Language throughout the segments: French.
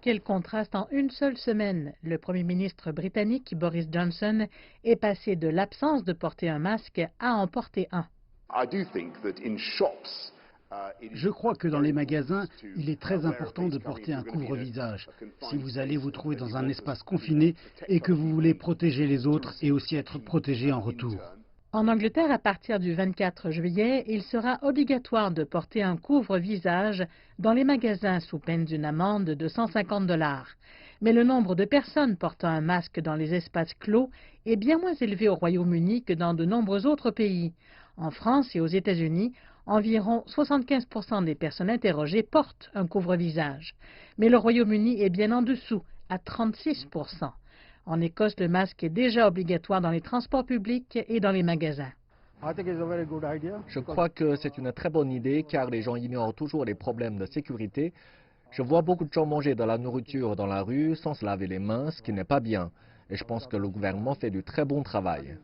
Quel contraste en une seule semaine! Le Premier ministre britannique Boris Johnson est passé de l'absence de porter un masque à en porter un. Je crois que dans les magasins, il est très important de porter un couvre-visage. Si vous allez vous trouver dans un espace confiné et que vous voulez protéger les autres et aussi être protégé en retour. En Angleterre, à partir du 24 juillet, il sera obligatoire de porter un couvre-visage dans les magasins sous peine d'une amende de 150 $. Mais le nombre de personnes portant un masque dans les espaces clos est bien moins élevé au Royaume-Uni que dans de nombreux autres pays. En France et aux États-Unis, environ 75% des personnes interrogées portent un couvre-visage. Mais le Royaume-Uni est bien en dessous, à 36%. En Écosse, le masque est déjà obligatoire dans les transports publics et dans les magasins. Je crois que c'est une très bonne idée car les gens ignorent toujours les problèmes de sécurité. Je vois beaucoup de gens manger de la nourriture dans la rue sans se laver les mains, ce qui n'est pas bien. Et je pense que le gouvernement fait du très bon travail.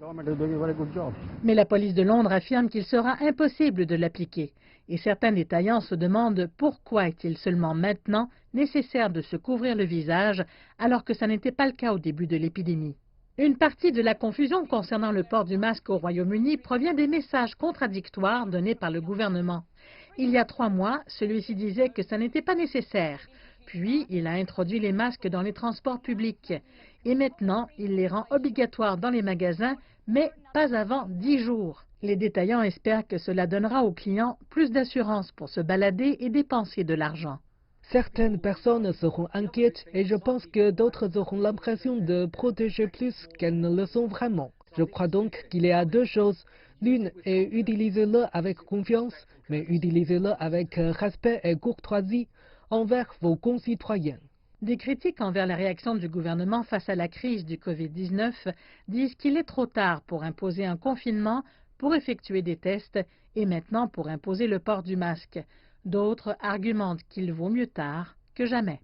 Mais la police de Londres affirme qu'il sera impossible de l'appliquer. Et certains détaillants se demandent pourquoi est-il seulement maintenant nécessaire de se couvrir le visage alors que ça n'était pas le cas au début de l'épidémie. Une partie de la confusion concernant le port du masque au Royaume-Uni provient des messages contradictoires donnés par le gouvernement. Il y a 3 mois, celui-ci disait que ça n'était pas nécessaire. Puis, il a introduit les masques dans les transports publics. Et maintenant, il les rend obligatoires dans les magasins, mais pas avant 10 jours. Les détaillants espèrent que cela donnera aux clients plus d'assurance pour se balader et dépenser de l'argent. Certaines personnes seront inquiètes et je pense que d'autres auront l'impression de protéger plus qu'elles ne le sont vraiment. Je crois donc qu'il y a 2 choses. L'une est utilisez-le avec confiance, mais utilisez-le avec respect et courtoisie envers vos concitoyens. Des critiques envers la réaction du gouvernement face à la crise du Covid-19 disent qu'il est trop tard pour imposer un confinement, pour effectuer des tests et maintenant pour imposer le port du masque. D'autres argumentent qu'il vaut mieux tard que jamais.